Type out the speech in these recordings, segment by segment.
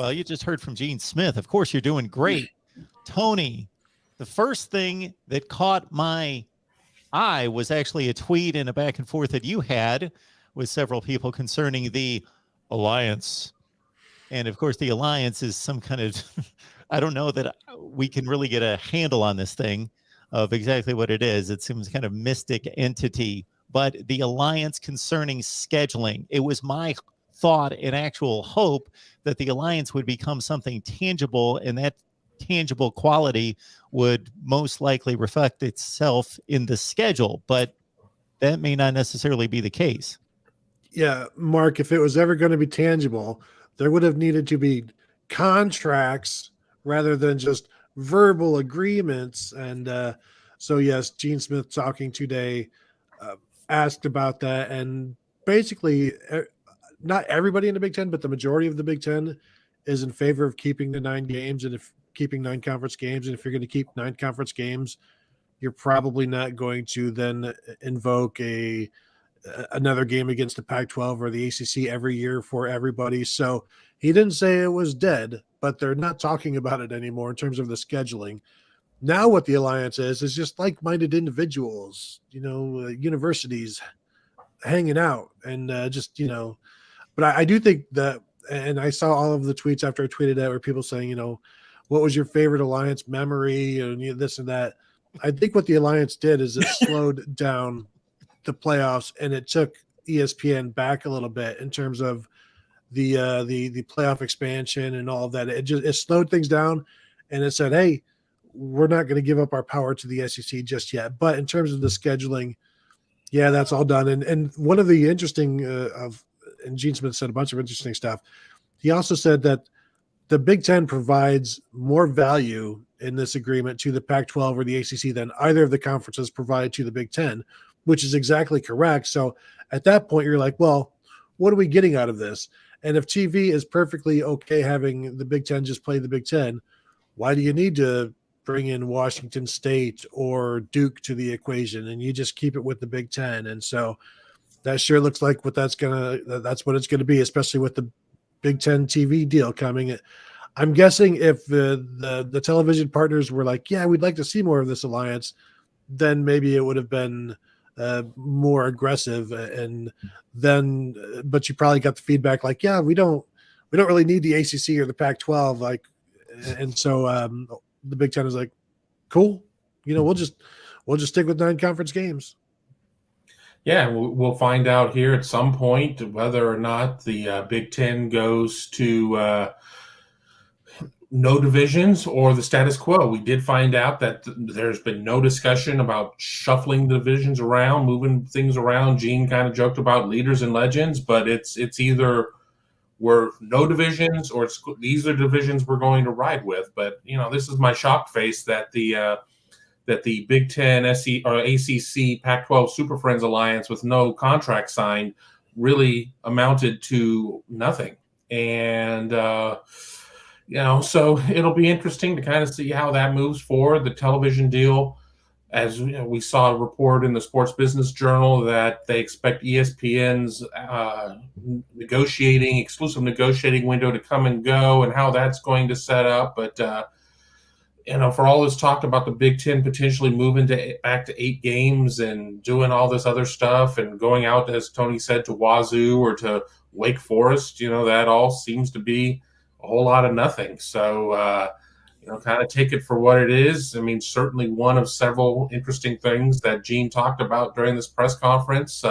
Well, you just heard from Gene Smith. Of course, you're doing great. Tony, the first thing that caught my eye was actually a tweet and a back and forth that you had with several people concerning the alliance. And of course, the alliance is some kind of, I don't know that we can really get a handle on this thing of exactly what it is. It seems kind of mystic entity, but the alliance concerning scheduling, it was my thought and actual hope that the alliance would become something tangible, and that tangible quality would most likely reflect itself in the schedule, but that may not necessarily be the case. Yeah, Mark, if it was ever going to be tangible, there would have needed to be contracts rather than just verbal agreements. And so, yes, Gene Smith talking today asked about that. And basically, not everybody in the Big Ten, but the majority of the Big Ten is in favor of keeping the 9 games and if keeping 9 conference games. And if you're going to keep 9 conference games, you're probably not going to then invoke another game against the Pac-12 or the ACC every year for everybody. So he didn't say it was dead, but they're not talking about it anymore in terms of the scheduling. Now what the alliance is just like-minded individuals, universities hanging out and but I do think that, and I saw all of the tweets after I tweeted that where people saying, what was your favorite alliance memory and this and that. I think what the alliance did is it slowed down the playoffs, and it took ESPN back a little bit in terms of the playoff expansion and all of that. It slowed things down, and it said, hey, we're not going to give up our power to the SEC just yet. But in terms of the scheduling, yeah, that's all done. And one of the interesting and Gene Smith said a bunch of interesting stuff. He also said that the Big Ten provides more value in this agreement to the Pac-12 or the ACC than either of the conferences provide to the Big Ten, which is exactly correct. So at that point, you're like, well, what are we getting out of this? And if TV is perfectly okay having the Big Ten just play the Big Ten, why do you need to bring in Washington State or Duke to the equation? And you just keep it with the Big Ten. And so that sure looks like that's what it's going to be, especially with the Big Ten TV deal coming. I'm guessing if the television partners were like, yeah, we'd like to see more of this alliance, then maybe it would have been more aggressive. And then, but you probably got the feedback like, yeah, we don't really need the ACC or the Pac-12. Like, and so the Big Ten is like, cool, we'll just stick with 9 conference games. Yeah, we'll find out here at some point whether or not the Big Ten goes to no divisions or the status quo. We did find out that there's been no discussion about shuffling the divisions around, moving things around. Gene kind of joked about leaders and legends, but it's either we're no divisions or these are divisions we're going to ride with. But this is my shocked face that the Big Ten, SC, or ACC, Pac-12 Super Friends Alliance with no contract signed really amounted to nothing. And, so it'll be interesting to kind of see how that moves forward. The television deal, as we saw a report in the Sports Business Journal that they expect ESPN's exclusive negotiating window to come and go and how that's going to set up. But, for all this talk about the Big Ten potentially moving back to 8 games and doing all this other stuff and going out, as Tony said, to Wazoo or to Wake Forest, that all seems to be a whole lot of nothing. So, kind of take it for what it is. I mean, certainly one of several interesting things that Gene talked about during this press conference.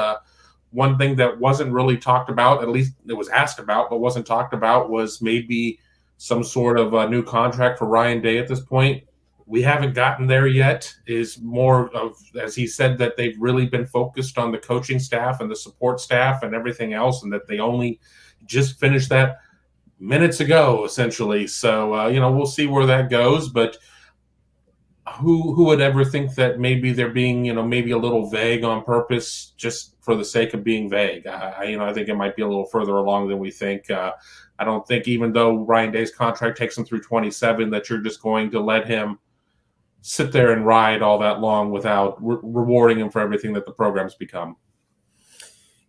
One thing that wasn't really talked about, at least it was asked about, but wasn't talked about, was maybe some sort of a new contract for Ryan Day at this point. We haven't gotten there yet. Is more of, as he said, that they've really been focused on the coaching staff and the support staff and everything else, and that they only just finished that minutes ago, essentially. So, we'll see where that goes. But who would ever think that maybe they're being, maybe a little vague on purpose just for the sake of being vague? I think it might be a little further along than we think. I don't think, even though Ryan Day's contract takes him through 27, that you're just going to let him sit there and ride all that long without rewarding him for everything that the program's become.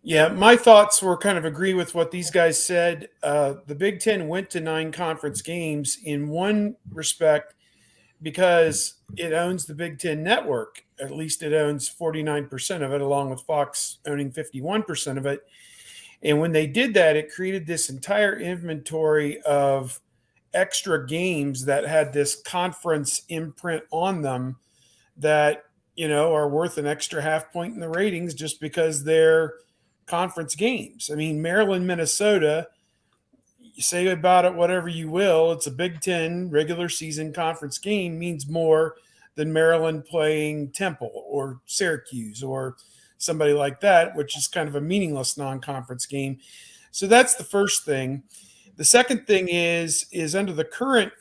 Yeah, my thoughts were kind of agree with what these guys said. The Big Ten went to 9 conference games in one respect because it owns the Big Ten network. At least it owns 49% of it, along with Fox owning 51% of it. And when they did that, it created this entire inventory of extra games that had this conference imprint on them that, are worth an extra half point in the ratings just because they're conference games. I mean, Maryland, Minnesota, you say about it whatever you will, it's a Big Ten regular season conference game, means more than Maryland playing Temple or Syracuse or somebody like that, which is kind of a meaningless non-conference game. So that's the first thing. The second thing is under the current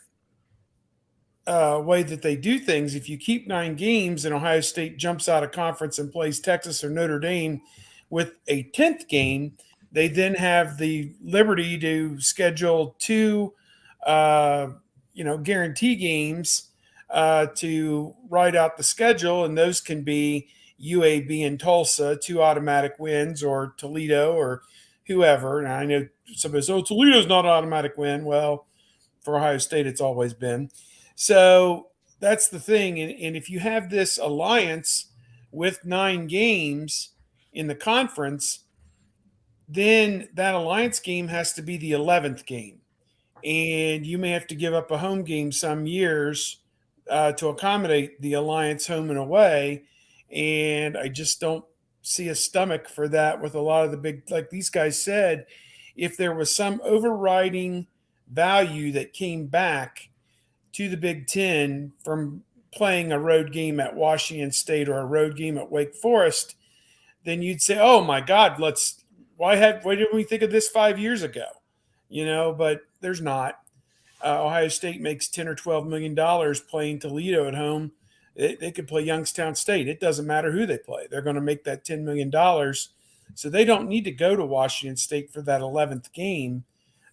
way that they do things, if you keep 9 games and Ohio State jumps out of conference and plays Texas or Notre Dame with a 10th game, they then have the liberty to schedule 2, guarantee games to ride out the schedule, and those can be UAB and Tulsa, 2 automatic wins, or Toledo or whoever. And I know somebody says, "Oh, Toledo's not an automatic win." Well, for Ohio State, it's always been. So that's the thing. And if you have this alliance with 9 games in the conference, then that alliance game has to be the 11th game. And you may have to give up a home game some years to accommodate the alliance home and away. And I just don't see a stomach for that with a lot of the big, like these guys said, if there was some overriding value that came back to the Big Ten from playing a road game at Washington State or a road game at Wake Forest, then you'd say, "Oh my God, why didn't we think of this 5 years ago?" But there's not. Ohio State makes $10 or $12 million playing Toledo at home. They could play Youngstown State. It doesn't matter who they play. They're going to make that $10 million. So they don't need to go to Washington State for that 11th game.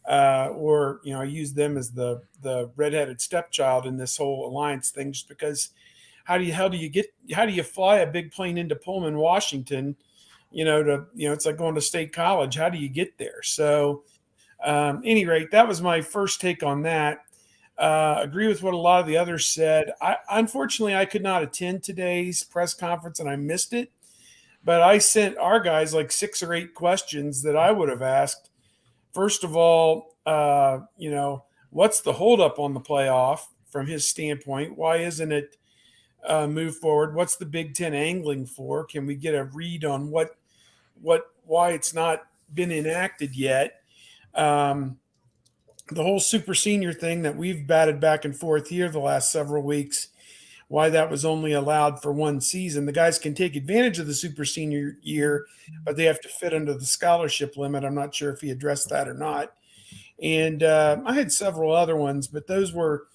Or I use them as the redheaded stepchild in this whole alliance thing, just because how do you fly a big plane into Pullman, Washington? It's like going to State College. How do you get there? So, any rate, that was my first take on that. Agree with what a lot of the others said. Unfortunately, I could not attend today's press conference and I missed it, but I sent our guys like 6 or 8 questions that I would have asked. First of all, what's the holdup on the playoff from his standpoint? Why isn't it moved forward? What's the Big Ten angling for? Can we get a read on why it's not been enacted yet? The whole super senior thing that we've batted back and forth here the last several weeks, why that was only allowed for 1 season. The guys can take advantage of the super senior year, but they have to fit under the scholarship limit. I'm not sure if he addressed that or not. And I had several other ones, but those were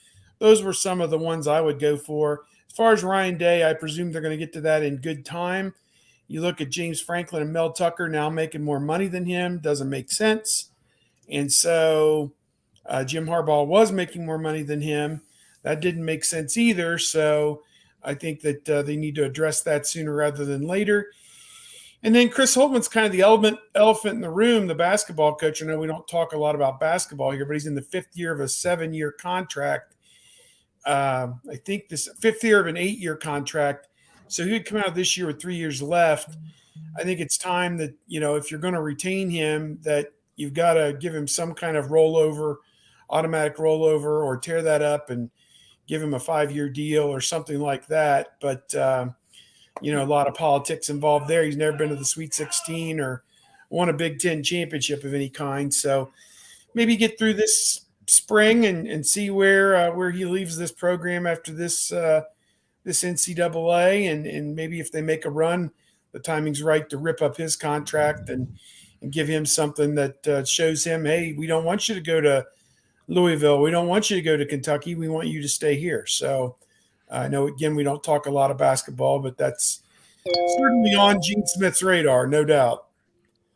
some of the ones I would go for. As far as Ryan Day, I presume they're going to get to that in good time. You look at James Franklin and Mel Tucker now making more money than him. Doesn't make sense. And so Jim Harbaugh was making more money than him. That didn't make sense either. So I think that they need to address that sooner rather than later. And then Chris Holtman's kind of the elephant in the room, the basketball coach. I know we don't talk a lot about basketball here, but he's in the 5th year of a 7-year contract. I think this 5th year of an 8-year contract. So he would come out this year with 3 years left. I think it's time that, if you're going to retain him, that you've got to give him some kind of automatic rollover, or tear that up and give him a 5-year deal or something like that. But, a lot of politics involved there. He's never been to the Sweet 16 or won a Big Ten championship of any kind. So maybe get through this spring and see where he leaves this program after this NCAA, and maybe if they make a run, the timing's right to rip up his contract and give him something that shows him, hey, we don't want you to go to Louisville. We don't want you to go to Kentucky. We want you to stay here. So I know, again, we don't talk a lot of basketball, but that's certainly on Gene Smith's radar, no doubt.